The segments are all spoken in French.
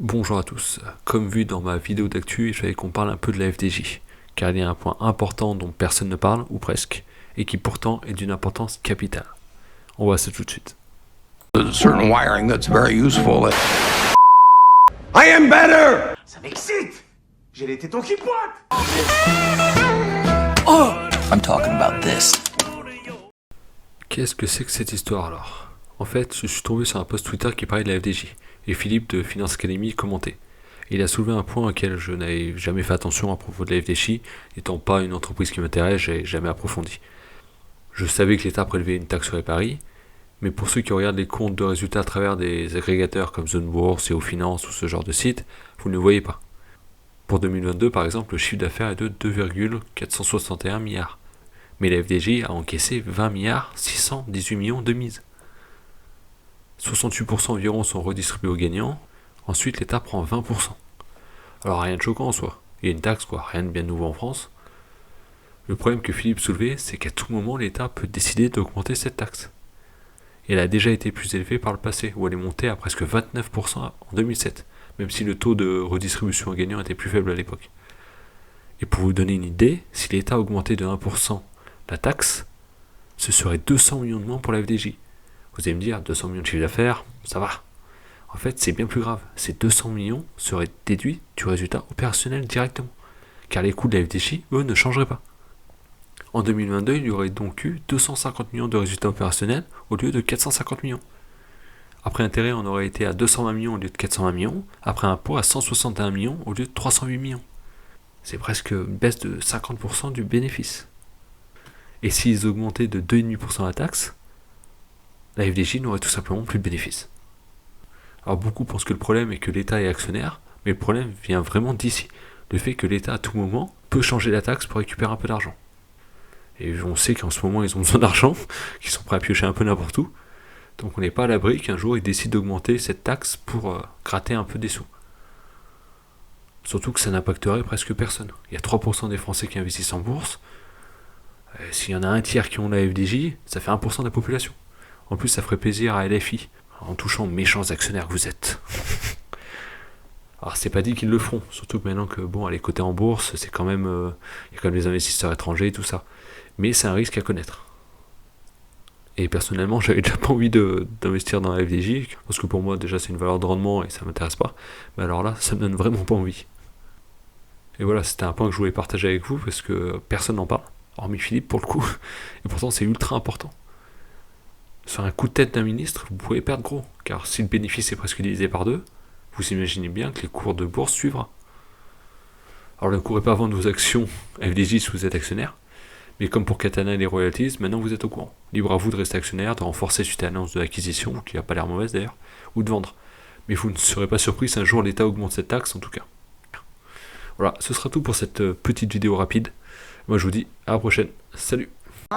Bonjour à tous, comme vu dans ma vidéo d'actu, je voulais qu'on parle un peu de la FDJ, car il y a un point important dont personne ne parle, ou presque, et qui pourtant est d'une importance capitale. On voit ça tout de suite. There's a certain wiring that's very useful. I am better! Ça m'excite! J'ai les tétons qui pointent! I'm talking about this. Qu'est-ce que c'est que cette histoire alors? En fait, je suis tombé sur un post Twitter qui parlait de la FDJ, et Philippe de Finance Academy commentait. Il a soulevé un point auquel je n'avais jamais fait attention à propos de la FDJ, n'étant pas une entreprise qui m'intéresse, j'ai jamais approfondi. Je savais que l'État prélevait une taxe sur les paris, mais pour ceux qui regardent les comptes de résultats à travers des agrégateurs comme Zone Bourse, Yahoo Finance ou ce genre de site, vous ne le voyez pas. Pour 2022, par exemple, le chiffre d'affaires est de 2,461 milliards. Mais la FDJ a encaissé 20 milliards 618 millions de mises. 68% environ sont redistribués aux gagnants, ensuite l'État prend 20%. Alors rien de choquant en soi, il y a une taxe quoi, rien de bien nouveau en France. Le problème que Philippe soulevait, c'est qu'à tout moment l'État peut décider d'augmenter cette taxe. Et elle a déjà été plus élevée par le passé, où elle est montée à presque 29% en 2007, même si le taux de redistribution aux gagnants était plus faible à l'époque. Et pour vous donner une idée, si l'État augmentait de 1% la taxe, ce serait 200 millions de moins pour la FDJ. Vous allez me dire, 200 millions de chiffre d'affaires, ça va. En fait, c'est bien plus grave. Ces 200 millions seraient déduits du résultat opérationnel directement. Car les coûts de la FDJ, eux, ne changeraient pas. En 2022, il y aurait donc eu 250 millions de résultats opérationnels au lieu de 450 millions. Après intérêt, on aurait été à 220 millions au lieu de 420 millions. Après impôt, à 161 millions au lieu de 308 millions. C'est presque une baisse de 50% du bénéfice. Et s'ils augmentaient de 2,5% la taxe, la FDJ n'aurait tout simplement plus de bénéfices. Alors beaucoup pensent que le problème est que l'État est actionnaire, mais le problème vient vraiment d'ici. Le fait que l'État à tout moment peut changer la taxe pour récupérer un peu d'argent. Et on sait qu'en ce moment ils ont besoin d'argent, qu'ils sont prêts à piocher un peu n'importe où. Donc on n'est pas à l'abri qu'un jour ils décident d'augmenter cette taxe pour gratter un peu des sous. Surtout que ça n'impacterait presque personne. Il y a 3% des Français qui investissent en bourse. S'il y en a un tiers qui ont la FDJ, ça fait 1% de la population. En plus, ça ferait plaisir à LFI, en touchant méchants actionnaires que vous êtes. Alors, c'est pas dit qu'ils le feront, surtout que maintenant que, bon, elle est cotée en bourse, c'est quand même, il y a quand même des investisseurs étrangers et tout ça. Mais c'est un risque à connaître. Et personnellement, j'avais déjà pas envie d'investir dans la FDJ, parce que pour moi, déjà, c'est une valeur de rendement et ça m'intéresse pas. Mais alors là, ça me donne vraiment pas envie. Et voilà, c'était un point que je voulais partager avec vous, parce que personne n'en parle, hormis Philippe pour le coup. Et pourtant, c'est ultra important. Sur un coup de tête d'un ministre, vous pouvez perdre gros, car si le bénéfice est presque divisé par deux, vous imaginez bien que les cours de bourse suivra. Alors ne courez pas vendre vos actions FDJ si vous êtes actionnaire, mais comme pour Katana et les royalties, maintenant vous êtes au courant. Libre à vous de rester actionnaire, de renforcer suite à l'annonce de l'acquisition, qui n'a pas l'air mauvaise d'ailleurs, ou de vendre. Mais vous ne serez pas surpris si un jour l'État augmente cette taxe en tout cas. Voilà, ce sera tout pour cette petite vidéo rapide. Moi je vous dis à la prochaine. Salut! Oh,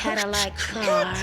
Cadillac car.